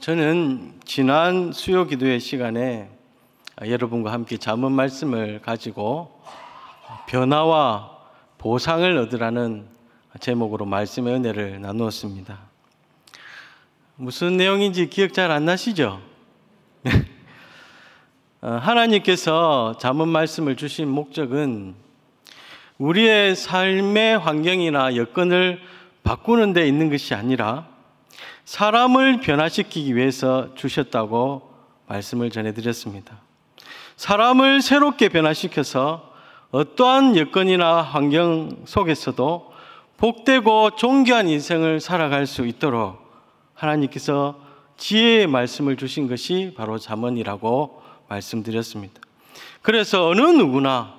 저는 지난 수요 기도회 시간에 여러분과 함께 잠언 말씀을 가지고 변화와 보상을 얻으라는 제목으로 말씀의 은혜를 나누었습니다. 무슨 내용인지 기억 잘 안 나시죠? 하나님께서 잠언 말씀을 주신 목적은 우리의 삶의 환경이나 여건을 바꾸는 데 있는 것이 아니라 사람을 변화시키기 위해서 주셨다고 말씀을 전해드렸습니다. 사람을 새롭게 변화시켜서 어떠한 여건이나 환경 속에서도 복되고 존귀한 인생을 살아갈 수 있도록 하나님께서 지혜의 말씀을 주신 것이 바로 잠언이라고 말씀드렸습니다. 그래서 어느 누구나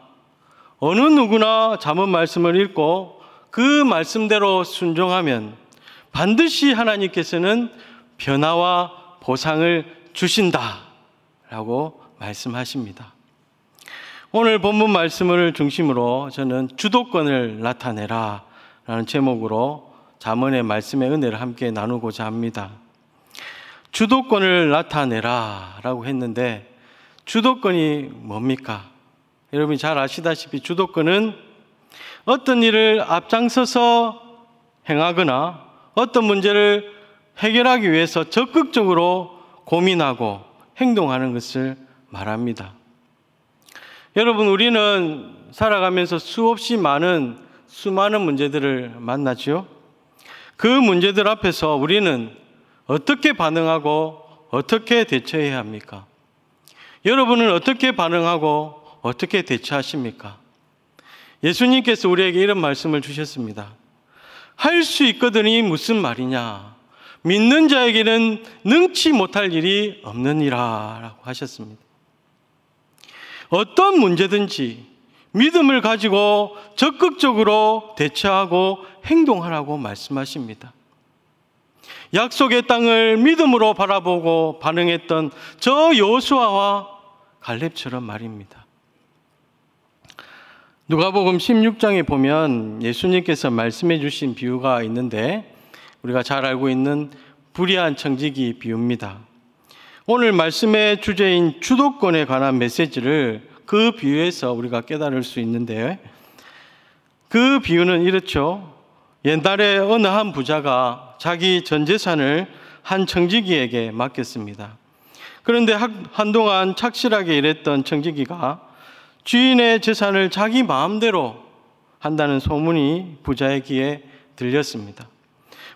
잠언 말씀을 읽고 그 말씀대로 순종하면 반드시 하나님께서는 변화와 보상을 주신다라고 말씀하십니다. 오늘 본문 말씀을 중심으로 저는 주도권을 나타내라 라는 제목으로 잠언의 말씀의 은혜를 함께 나누고자 합니다. 주도권을 나타내라 라고 했는데 주도권이 뭡니까? 여러분이 잘 아시다시피 주도권은 어떤 일을 앞장서서 행하거나 어떤 문제를 해결하기 위해서 적극적으로 고민하고 행동하는 것을 말합니다. 여러분, 우리는 살아가면서 수많은 문제들을 만나죠. 그 문제들 앞에서 우리는 어떻게 반응하고 어떻게 대처해야 합니까? 여러분은 어떻게 반응하고 어떻게 대처하십니까? 예수님께서 우리에게 이런 말씀을 주셨습니다. 할 수 있거든이 무슨 말이냐? 믿는 자에게는 능치 못할 일이 없느니라 라고 하셨습니다. 어떤 문제든지 믿음을 가지고 적극적으로 대처하고 행동하라고 말씀하십니다. 약속의 땅을 믿음으로 바라보고 반응했던 저 여호수아와 갈렙처럼 말입니다. 누가복음 16장에 보면 예수님께서 말씀해 주신 비유가 있는데 우리가 잘 알고 있는 불의한 청지기 비유입니다. 오늘 말씀의 주제인 주도권에 관한 메시지를 그 비유에서 우리가 깨달을 수 있는데 그 비유는 이렇죠. 옛날에 어느 한 부자가 자기 전 재산을 한 청지기에게 맡겼습니다. 그런데 한동안 착실하게 일했던 청지기가 주인의 재산을 자기 마음대로 한다는 소문이 부자의 귀에 들렸습니다.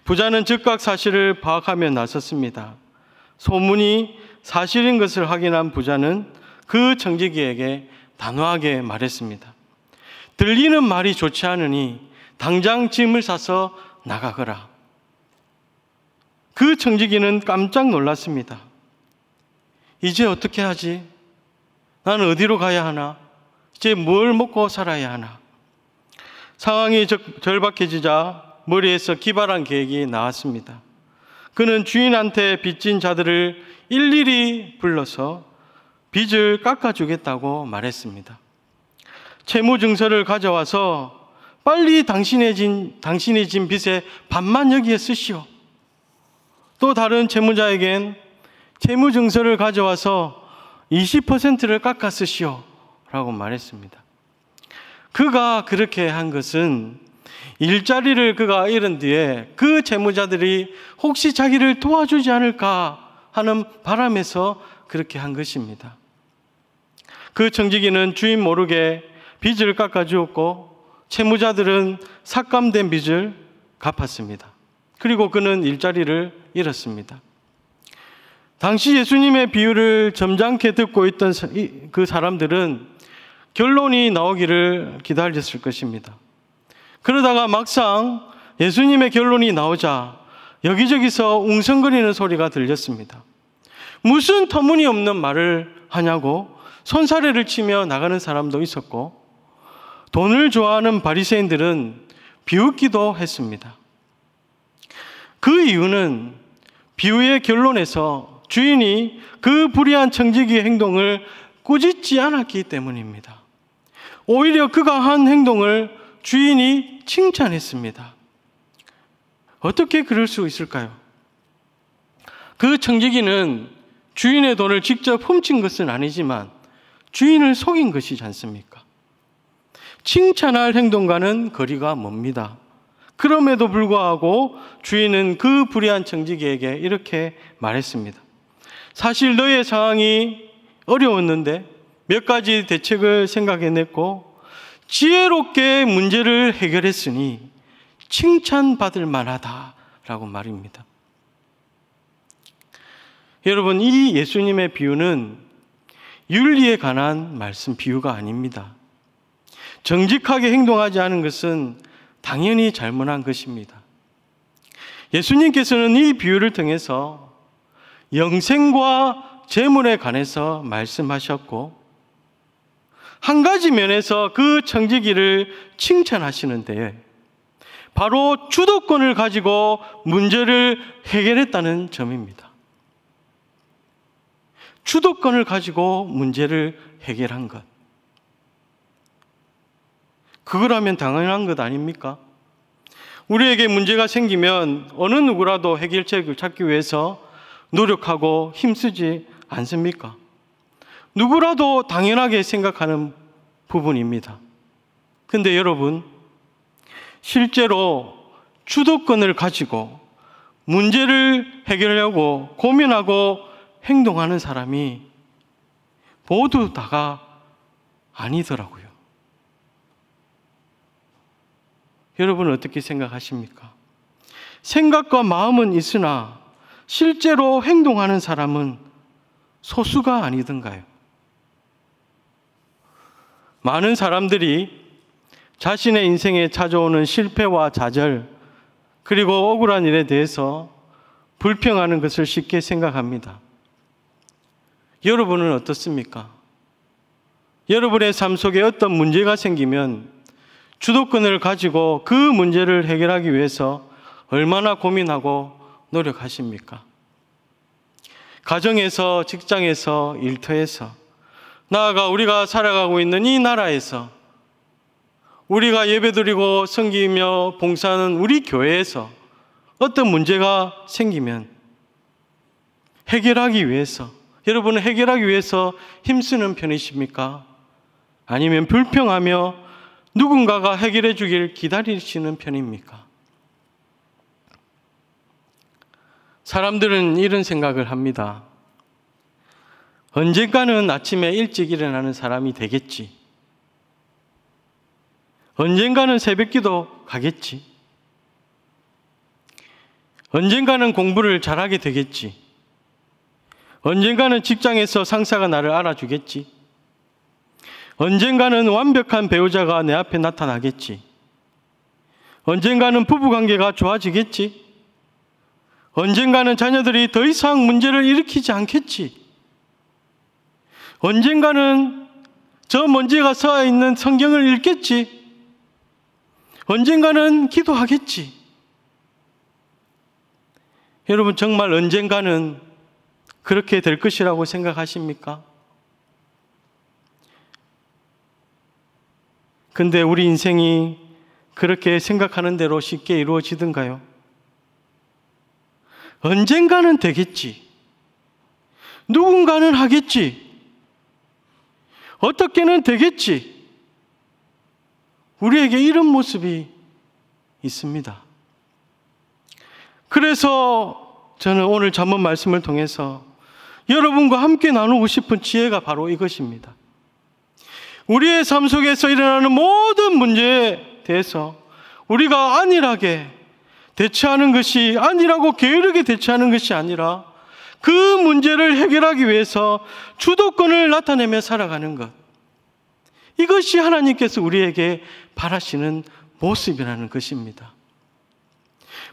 부자는 즉각 사실을 파악하며 나섰습니다. 소문이 사실인 것을 확인한 부자는 그 청지기에게 단호하게 말했습니다. 들리는 말이 좋지 않으니 당장 짐을 싸서 나가거라. 그 청지기는 깜짝 놀랐습니다. 이제 어떻게 하지? 나는 어디로 가야 하나? 이제 뭘 먹고 살아야 하나? 상황이 절박해지자 머리에서 기발한 계획이 나왔습니다. 그는 주인한테 빚진 자들을 일일이 불러서 빚을 깎아주겠다고 말했습니다. 채무증서를 가져와서 빨리 당신이 진 빚의 반만 여기에 쓰시오. 또 다른 채무자에겐 채무증서를 가져와서 20%를 깎아 쓰시오 라고 말했습니다. 그가 그렇게 한 것은 일자리를 그가 잃은 뒤에 그 채무자들이 혹시 자기를 도와주지 않을까 하는 바람에서 그렇게 한 것입니다. 그 청지기는 주인 모르게 빚을 깎아주었고 채무자들은 삭감된 빚을 갚았습니다. 그리고 그는 일자리를 잃었습니다. 당시 예수님의 비유를 점잖게 듣고 있던 그 사람들은 결론이 나오기를 기다렸을 것입니다. 그러다가 막상 예수님의 결론이 나오자 여기저기서 웅성거리는 소리가 들렸습니다. 무슨 터무니없는 말을 하냐고 손사래를 치며 나가는 사람도 있었고 돈을 좋아하는 바리새인들은 비웃기도 했습니다. 그 이유는 비유의 결론에서 주인이 그 불의한 청지기의 행동을 꾸짖지 않았기 때문입니다. 오히려 그가 한 행동을 주인이 칭찬했습니다. 어떻게 그럴 수 있을까요? 그 청지기는 주인의 돈을 직접 훔친 것은 아니지만 주인을 속인 것이지 않습니까? 칭찬할 행동과는 거리가 멉니다. 그럼에도 불구하고 주인은 그 불의한 청지기에게 이렇게 말했습니다. 사실 너의 상황이 어려웠는데 몇 가지 대책을 생각해냈고 지혜롭게 문제를 해결했으니 칭찬받을 만하다라고 말입니다. 여러분, 이 예수님의 비유는 윤리에 관한 말씀 비유가 아닙니다. 정직하게 행동하지 않은 것은 당연히 잘못한 것입니다. 예수님께서는 이 비유를 통해서 영생과 재물에 관해서 말씀하셨고 한 가지 면에서 그 청지기를 칭찬하시는데 바로 주도권을 가지고 문제를 해결했다는 점입니다. 주도권을 가지고 문제를 해결한 것. 그거라면 당연한 것 아닙니까? 우리에게 문제가 생기면 어느 누구라도 해결책을 찾기 위해서 노력하고 힘쓰지 않습니까? 누구라도 당연하게 생각하는 부분입니다. 근데 여러분, 실제로 주도권을 가지고 문제를 해결하려고 고민하고 행동하는 사람이 모두 다가 아니더라고요. 여러분은 어떻게 생각하십니까? 생각과 마음은 있으나 실제로 행동하는 사람은 소수가 아니던가요? 많은 사람들이 자신의 인생에 찾아오는 실패와 좌절, 그리고 억울한 일에 대해서 불평하는 것을 쉽게 생각합니다. 여러분은 어떻습니까? 여러분의 삶 속에 어떤 문제가 생기면 주도권을 가지고 그 문제를 해결하기 위해서 얼마나 고민하고 노력하십니까? 가정에서, 직장에서, 일터에서, 나아가 우리가 살아가고 있는 이 나라에서, 우리가 예배드리고 섬기며 봉사하는 우리 교회에서 어떤 문제가 생기면 해결하기 위해서, 여러분은 해결하기 위해서 힘쓰는 편이십니까? 아니면 불평하며 누군가가 해결해 주길 기다리시는 편입니까? 사람들은 이런 생각을 합니다. 언젠가는 아침에 일찍 일어나는 사람이 되겠지. 언젠가는 새벽기도 가겠지. 언젠가는 공부를 잘하게 되겠지. 언젠가는 직장에서 상사가 나를 알아주겠지. 언젠가는 완벽한 배우자가 내 앞에 나타나겠지. 언젠가는 부부관계가 좋아지겠지. 언젠가는 자녀들이 더 이상 문제를 일으키지 않겠지. 언젠가는 저 먼지가 쌓여있는 성경을 읽겠지. 언젠가는 기도하겠지. 여러분, 정말 언젠가는 그렇게 될 것이라고 생각하십니까? 근데 우리 인생이 그렇게 생각하는 대로 쉽게 이루어지던가요? 언젠가는 되겠지. 누군가는 하겠지. 어떻게는 되겠지. 우리에게 이런 모습이 있습니다. 그래서 저는 오늘 잠언 말씀을 통해서 여러분과 함께 나누고 싶은 지혜가 바로 이것입니다. 우리의 삶 속에서 일어나는 모든 문제에 대해서 우리가 안일하게 대처하는 것이, 안일하고 게으르게 대처하는 것이 아니라 그 문제를 해결하기 위해서 주도권을 나타내며 살아가는 것. 이것이 하나님께서 우리에게 바라시는 모습이라는 것입니다.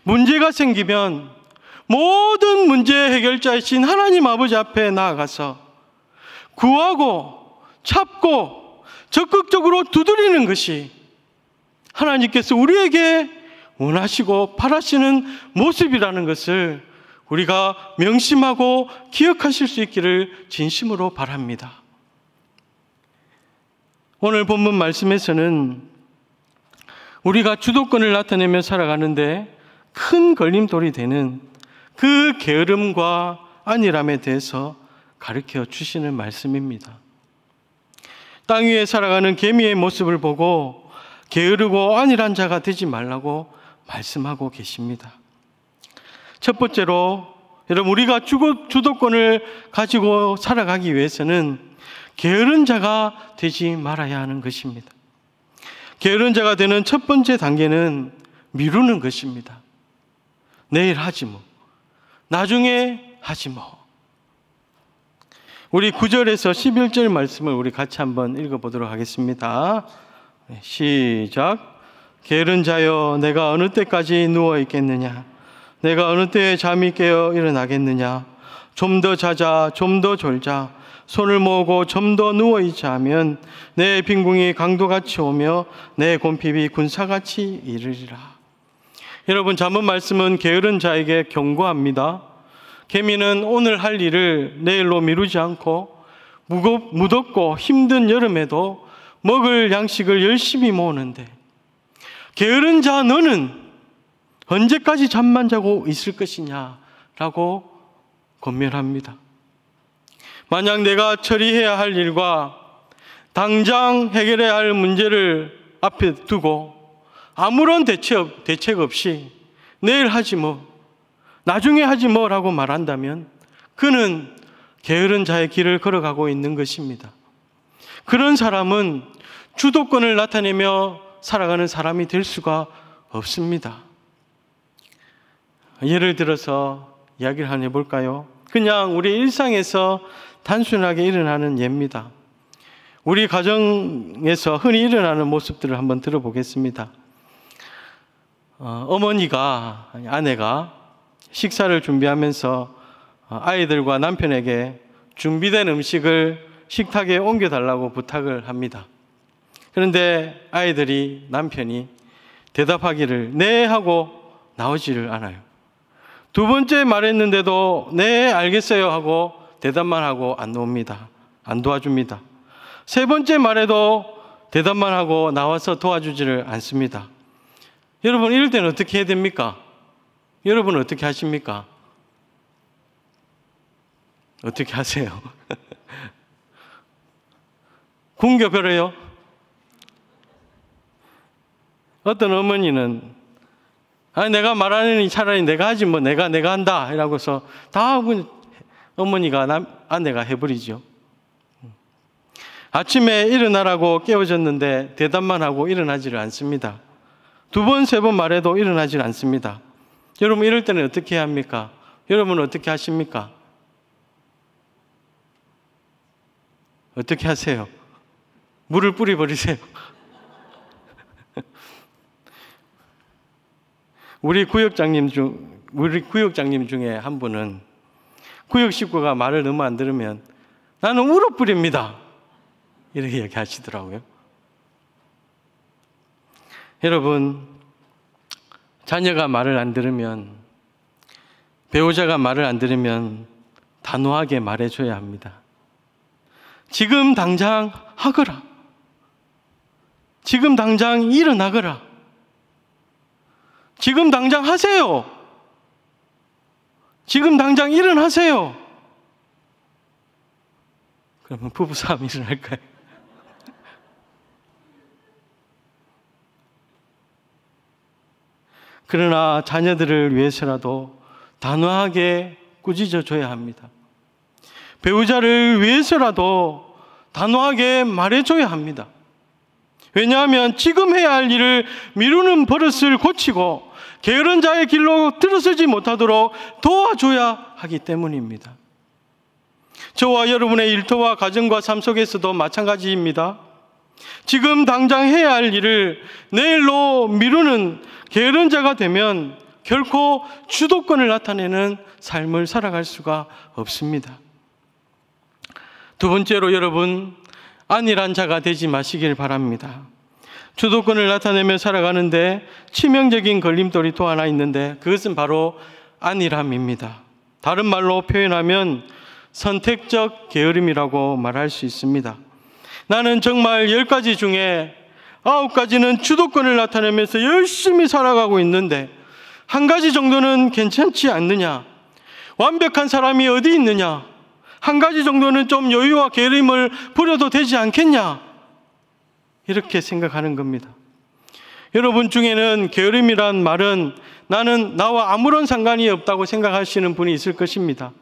문제가 생기면 모든 문제 해결자이신 하나님 아버지 앞에 나아가서 구하고 찾고 적극적으로 두드리는 것이 하나님께서 우리에게 원하시고 바라시는 모습이라는 것을 우리가 명심하고 기억하실 수 있기를 진심으로 바랍니다. 오늘 본문 말씀에서는 우리가 주도권을 나타내며 살아가는데 큰 걸림돌이 되는 그 게으름과 안일함에 대해서 가르쳐 주시는 말씀입니다. 땅 위에 살아가는 개미의 모습을 보고 게으르고 안일한 자가 되지 말라고 말씀하고 계십니다. 첫 번째로 여러분, 우리가 주도권을 가지고 살아가기 위해서는 게으른 자가 되지 말아야 하는 것입니다. 게으른 자가 되는 첫 번째 단계는 미루는 것입니다. 내일 하지 뭐, 나중에 하지 뭐. 우리 9절에서 11절 말씀을 우리 같이 한번 읽어보도록 하겠습니다. 시작. 게으른 자여, 내가 어느 때까지 누워 있겠느냐? 내가 어느 때에 잠이 깨어 일어나겠느냐? 좀 더 자자, 좀 더 졸자. 손을 모으고 좀 더 누워있자 하면 내 빈궁이 강도같이 오며 내 곰핍이 군사같이 이르리라. 여러분, 잠언 말씀은 게으른 자에게 경고합니다. 개미는 오늘 할 일을 내일로 미루지 않고 무덥고 힘든 여름에도 먹을 양식을 열심히 모으는데, 게으른 자 너는 언제까지 잠만 자고 있을 것이냐라고 권면합니다. 만약 내가 처리해야 할 일과 당장 해결해야 할 문제를 앞에 두고 아무런 대책 없이 내일 하지 뭐, 나중에 하지 뭐라고 말한다면 그는 게으른 자의 길을 걸어가고 있는 것입니다. 그런 사람은 주도권을 나타내며 살아가는 사람이 될 수가 없습니다. 예를 들어서 이야기를 한번 해볼까요? 그냥 우리 일상에서 단순하게 일어나는 예입니다. 우리 가정에서 흔히 일어나는 모습들을 한번 들어보겠습니다. 어머니가, 아내가 식사를 준비하면서 아이들과 남편에게 준비된 음식을 식탁에 옮겨달라고 부탁을 합니다. 그런데 아이들이, 남편이 대답하기를 네 하고 나오지를 않아요. 두 번째 말했는데도 네 알겠어요 하고 대답만 하고 안 나옵니다. 안 도와줍니다. 세 번째 말에도 대답만 하고 나와서 도와주지를 않습니다. 여러분, 이럴 때는 어떻게 해야 됩니까? 여러분은 어떻게 하십니까? 어떻게 하세요? 굶겨버려요? 어떤 어머니는 내가 말하느니 차라리 내가 하지 뭐, 내가 한다 이라고서 다 하고 어머니가 아내가 해버리죠. 아침에 일어나라고 깨워졌는데 대답만 하고 일어나지를 않습니다. 두 번, 세 번 말해도 일어나질 않습니다. 여러분, 이럴 때는 어떻게 해야 합니까? 여러분은 어떻게 하십니까? 어떻게 하세요? 물을 뿌려버리세요. 우리 구역장님 중에 한 분은 구역 식구가 말을 너무 안 들으면 나는 울어 뿌립니다, 이렇게 얘기하시더라고요. 여러분, 자녀가 말을 안 들으면, 배우자가 말을 안 들으면 단호하게 말해줘야 합니다. 지금 당장 하거라. 지금 당장 일어나거라. 지금 당장 하세요. 지금 당장 일어나세요. 그러면 부부싸움이 일어날까요? 그러나 자녀들을 위해서라도 단호하게 꾸짖어 줘야 합니다. 배우자를 위해서라도 단호하게 말해줘야 합니다. 왜냐하면 지금 해야 할 일을 미루는 버릇을 고치고 게으른 자의 길로 들어서지 못하도록 도와줘야 하기 때문입니다. 저와 여러분의 일터와 가정과 삶 속에서도 마찬가지입니다. 지금 당장 해야 할 일을 내일로 미루는 게으른 자가 되면 결코 주도권을 나타내는 삶을 살아갈 수가 없습니다. 두 번째로, 여러분, 안일한 자가 되지 마시길 바랍니다. 주도권을 나타내며 살아가는데 치명적인 걸림돌이 또 하나 있는데 그것은 바로 안일함입니다. 다른 말로 표현하면 선택적 게으름이라고 말할 수 있습니다. 나는 정말 10가지 중에 9가지는 주도권을 나타내면서 열심히 살아가고 있는데 한 가지 정도는 괜찮지 않느냐, 완벽한 사람이 어디 있느냐? 한 가지 정도는 좀 여유와 게으름을 부려도 되지 않겠냐? 이렇게 생각하는 겁니다. 여러분 중에는 게으름이란 말은 나는 나와 아무런 상관이 없다고 생각하시는 분이 있을 것입니다.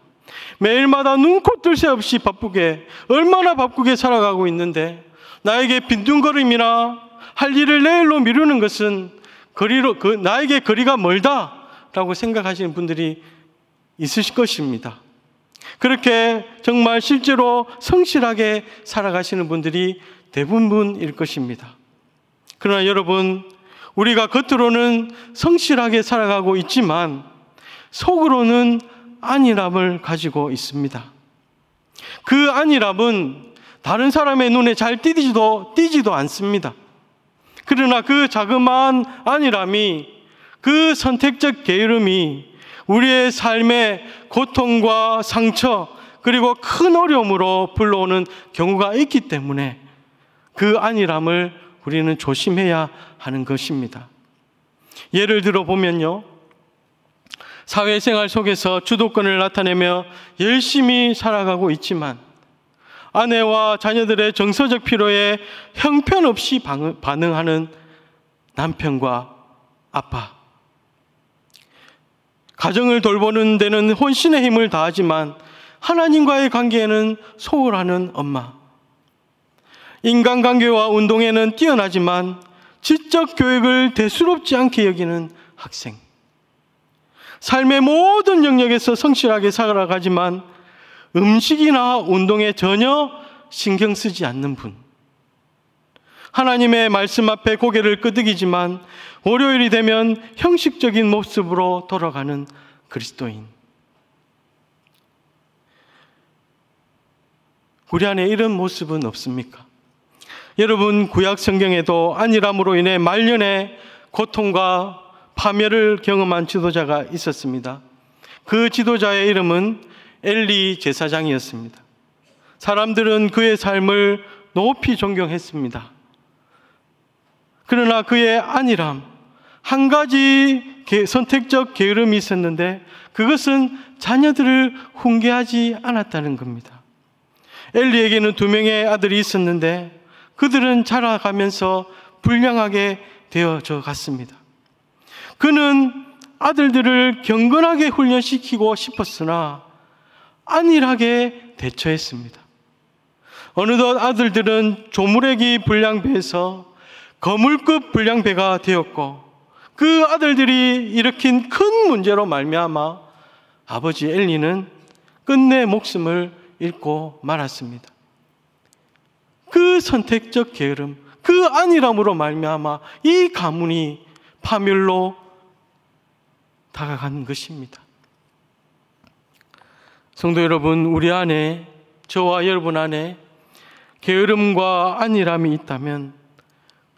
매일마다 눈코 뜰 새 없이 바쁘게, 얼마나 바쁘게 살아가고 있는데 나에게 빈둥거림이나 할 일을 내일로 미루는 것은 나에게 거리가 멀다라고 생각하시는 분들이 있으실 것입니다. 그렇게 정말 실제로 성실하게 살아가시는 분들이 대부분일 것입니다. 그러나 여러분, 우리가 겉으로는 성실하게 살아가고 있지만 속으로는 안일함을 가지고 있습니다. 그 안일함은 다른 사람의 눈에 잘 띄지도 않습니다. 그러나 그 자그마한 안일함이, 그 선택적 게으름이 우리의 삶의 고통과 상처 그리고 큰 어려움으로 불러오는 경우가 있기 때문에 그 안일함을 우리는 조심해야 하는 것입니다. 예를 들어 보면요, 사회생활 속에서 주도권을 나타내며 열심히 살아가고 있지만 아내와 자녀들의 정서적 필요에 형편없이 반응하는 남편과 아빠, 가정을 돌보는 데는 혼신의 힘을 다하지만 하나님과의 관계에는 소홀하는 엄마, 인간관계와 운동에는 뛰어나지만 지적 교육을 대수롭지 않게 여기는 학생, 삶의 모든 영역에서 성실하게 살아가지만 음식이나 운동에 전혀 신경 쓰지 않는 분, 하나님의 말씀 앞에 고개를 끄덕이지만 월요일이 되면 형식적인 모습으로 돌아가는 그리스도인. 우리 안에 이런 모습은 없습니까? 여러분, 구약 성경에도 안일함으로 인해 말년의 고통과 파멸을 경험한 지도자가 있었습니다. 그 지도자의 이름은 엘리 제사장이었습니다. 사람들은 그의 삶을 높이 존경했습니다. 그러나 그의 안일함, 한 가지 선택적 게으름이 있었는데 그것은 자녀들을 훈계하지 않았다는 겁니다. 엘리에게는 2명의 아들이 있었는데 그들은 자라가면서 불량하게 되어져 갔습니다. 그는 아들들을 경건하게 훈련시키고 싶었으나 안일하게 대처했습니다. 어느덧 아들들은 조무래기 불량배에서 거물급 불량배가 되었고 그 아들들이 일으킨 큰 문제로 말미암아 아버지 엘리는 끝내 목숨을 잃고 말았습니다. 그 선택적 게으름, 그 안일함으로 말미암아 이 가문이 파멸로 다가간 것입니다. 성도 여러분, 우리 안에, 저와 여러분 안에 게으름과 안일함이 있다면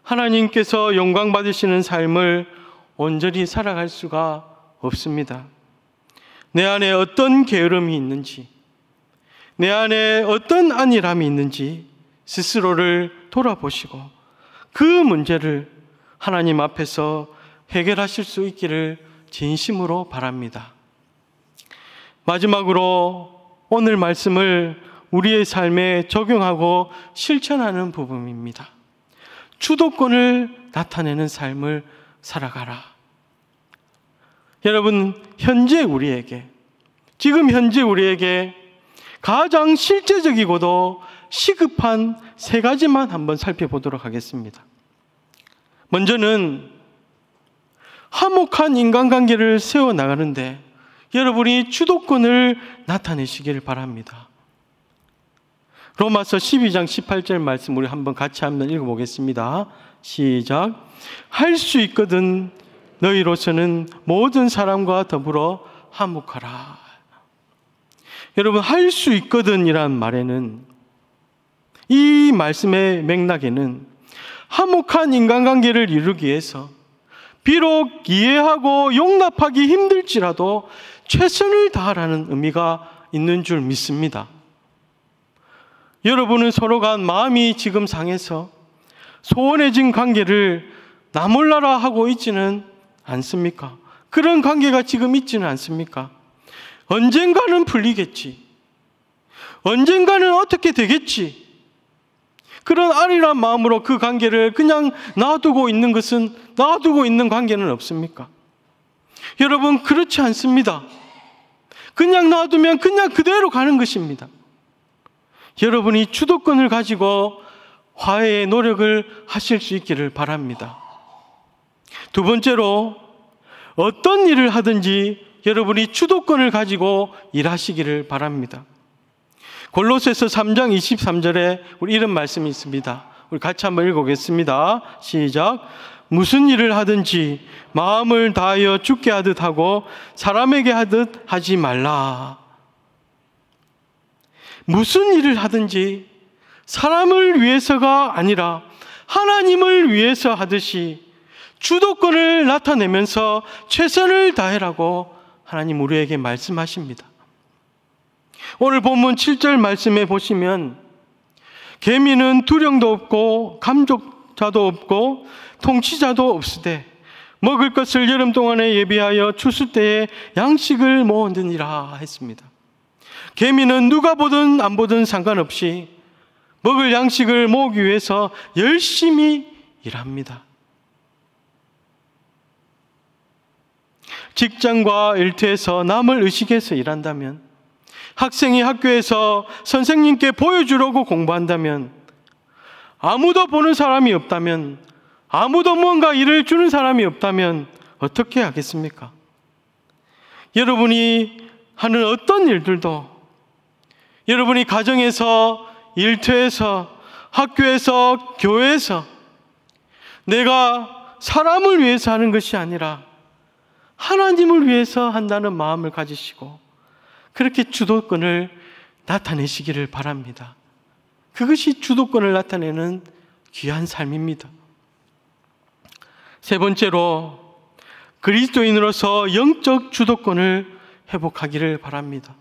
하나님께서 영광 받으시는 삶을 온전히 살아갈 수가 없습니다. 내 안에 어떤 게으름이 있는지, 내 안에 어떤 안일함이 있는지 스스로를 돌아보시고 그 문제를 하나님 앞에서 해결하실 수 있기를 진심으로 바랍니다. 마지막으로 오늘 말씀을 우리의 삶에 적용하고 실천하는 부분입니다. 주도권을 나타내는 삶을 살아가라. 여러분, 지금 현재 우리에게 가장 실제적이고도 시급한 3가지만 한번 살펴보도록 하겠습니다. 먼저는 화목한 인간관계를 세워나가는데 여러분이 주도권을 나타내시길 바랍니다. 로마서 12장 18절 말씀 우리 한번 같이 한번 읽어보겠습니다. 시작. 할 수 있거든 너희로서는 모든 사람과 더불어 화목하라. 여러분, 할 수 있거든 이란 말에는, 이 말씀의 맥락에는 화목한 인간관계를 이루기 위해서 비록 이해하고 용납하기 힘들지라도 최선을 다하라는 의미가 있는 줄 믿습니다. 여러분은 서로가 마음이 지금 상해서 소원해진 관계를 나 몰라라 하고 있지는 않습니까? 그런 관계가 지금 있지는 않습니까? 언젠가는 풀리겠지. 언젠가는 어떻게 되겠지. 그런 안일한 마음으로 그 관계를 그냥 놔두고 있는 것은, 놔두고 있는 관계는 없습니까? 여러분, 그렇지 않습니다. 그냥 놔두면 그냥 그대로 가는 것입니다. 여러분이 주도권을 가지고 화해의 노력을 하실 수 있기를 바랍니다. 두 번째로, 어떤 일을 하든지 여러분이 주도권을 가지고 일하시기를 바랍니다. 골로새서 3장 23절에 우리 이런 말씀이 있습니다. 우리 같이 한번 읽어보겠습니다. 시작. 무슨 일을 하든지 마음을 다하여 주께 하듯 하고 사람에게 하듯 하지 말라. 무슨 일을 하든지 사람을 위해서가 아니라 하나님을 위해서 하듯이 주도권을 나타내면서 최선을 다해라고 하나님 우리에게 말씀하십니다. 오늘 본문 7절 말씀에 보시면 계미는 두령도 없고 감족자도 없고 통치자도 없으되 먹을 것을 여름 동안에 예비하여 추수 때에 양식을 모으느니라 했습니다. 계미는 누가 보든 안 보든 상관없이 먹을 양식을 모으기 위해서 열심히 일합니다. 직장과 일터에서 남을 의식해서 일한다면, 학생이 학교에서 선생님께 보여주려고 공부한다면, 아무도 보는 사람이 없다면, 아무도 뭔가 일을 주는 사람이 없다면 어떻게 하겠습니까? 여러분이 하는 어떤 일들도, 여러분이 가정에서, 일터에서, 학교에서, 교회에서 내가 사람을 위해서 하는 것이 아니라 하나님을 위해서 한다는 마음을 가지시고 그렇게 주도권을 나타내시기를 바랍니다. 그것이 주도권을 나타내는 귀한 삶입니다. 세 번째로, 그리스도인으로서 영적 주도권을 회복하기를 바랍니다.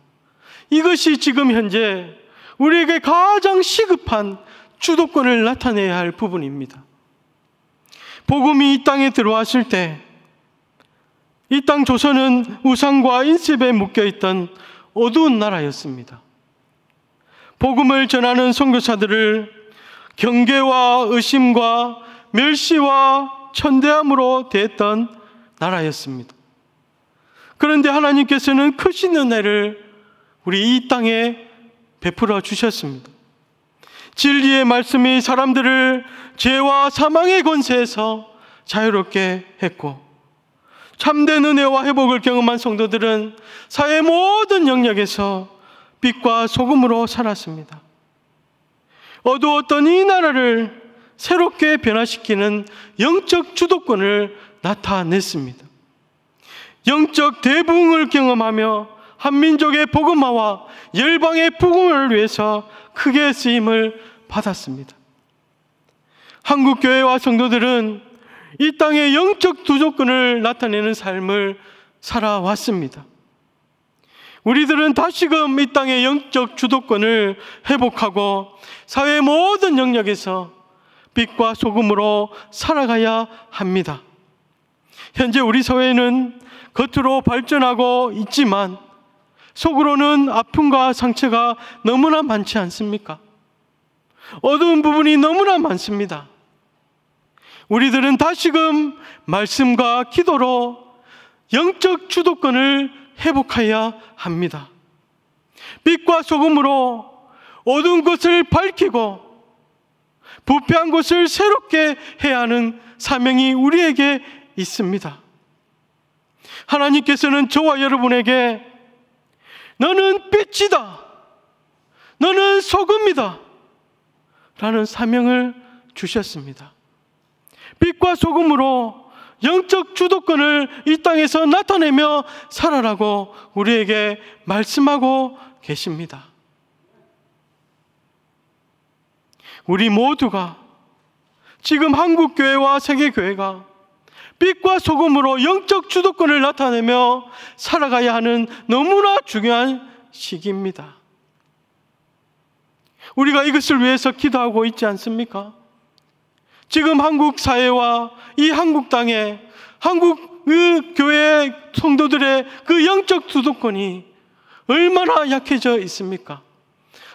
이것이 지금 현재 우리에게 가장 시급한 주도권을 나타내야 할 부분입니다. 복음이 이 땅에 들어왔을 때 이 땅 조선은 우상과 인습에 묶여있던 어두운 나라였습니다. 복음을 전하는 선교사들을 경계와 의심과 멸시와 천대함으로 대했던 나라였습니다. 그런데 하나님께서는 크신 은혜를 우리 이 땅에 베풀어 주셨습니다. 진리의 말씀이 사람들을 죄와 사망의 권세에서 자유롭게 했고, 참된 은혜와 회복을 경험한 성도들은 사회 모든 영역에서 빛과 소금으로 살았습니다. 어두웠던 이 나라를 새롭게 변화시키는 영적 주도권을 나타냈습니다. 영적 대부흥을 경험하며 한민족의 복음화와 열방의 복음을 위해서 크게 쓰임을 받았습니다. 한국교회와 성도들은 이 땅의 영적 주도권을 나타내는 삶을 살아왔습니다. 우리들은 다시금 이 땅의 영적 주도권을 회복하고 사회 모든 영역에서 빛과 소금으로 살아가야 합니다. 현재 우리 사회는 겉으로 발전하고 있지만 속으로는 아픔과 상처가 너무나 많지 않습니까? 어두운 부분이 너무나 많습니다. 우리들은 다시금 말씀과 기도로 영적 주도권을 회복해야 합니다. 빛과 소금으로 어두운 것을 밝히고 부패한 것을 새롭게 해야 하는 사명이 우리에게 있습니다. 하나님께서는 저와 여러분에게 너는 빛이다, 너는 소금이다 라는 사명을 주셨습니다. 빛과 소금으로 영적 주도권을 이 땅에서 나타내며 살아라고 우리에게 말씀하고 계십니다. 우리 모두가 지금 한국교회와 세계교회가 빛과 소금으로 영적 주도권을 나타내며 살아가야 하는 너무나 중요한 시기입니다. 우리가 이것을 위해서 기도하고 있지 않습니까? 지금 한국 사회와 이 한국 땅에 한국 교회 성도들의 그 영적 주도권이 얼마나 약해져 있습니까?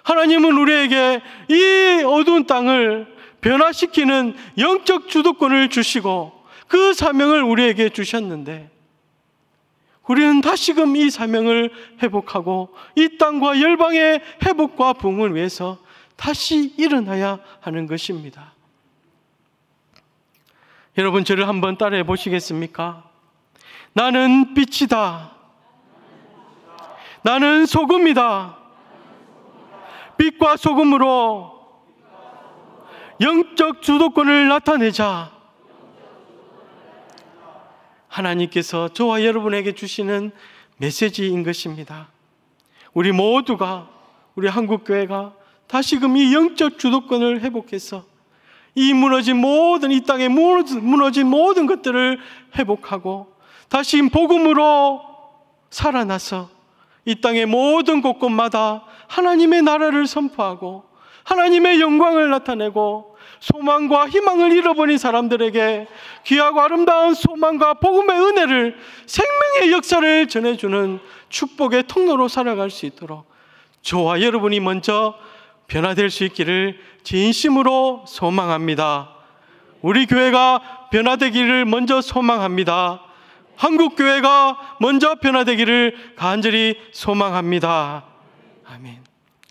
하나님은 우리에게 이 어두운 땅을 변화시키는 영적 주도권을 주시고 그 사명을 우리에게 주셨는데, 우리는 다시금 이 사명을 회복하고 이 땅과 열방의 회복과 부흥을 위해서 다시 일어나야 하는 것입니다. 여러분, 저를 한번 따라해 보시겠습니까? 나는 빛이다. 나는 소금이다. 빛과 소금으로 영적 주도권을 나타내자. 하나님께서 저와 여러분에게 주시는 메시지인 것입니다. 우리 모두가, 우리 한국교회가 다시금 이 영적 주도권을 회복해서 이 무너진 모든, 이 땅에 무너진 모든 것들을 회복하고 다시 복음으로 살아나서 이 땅의 모든 곳곳마다 하나님의 나라를 선포하고 하나님의 영광을 나타내고 소망과 희망을 잃어버린 사람들에게 귀하고 아름다운 소망과 복음의 은혜를, 생명의 역사를 전해주는 축복의 통로로 살아갈 수 있도록 저와 여러분이 먼저 변화될 수 있기를 진심으로 소망합니다. 우리 교회가 변화되기를 먼저 소망합니다. 한국교회가 먼저 변화되기를 간절히 소망합니다. 아멘.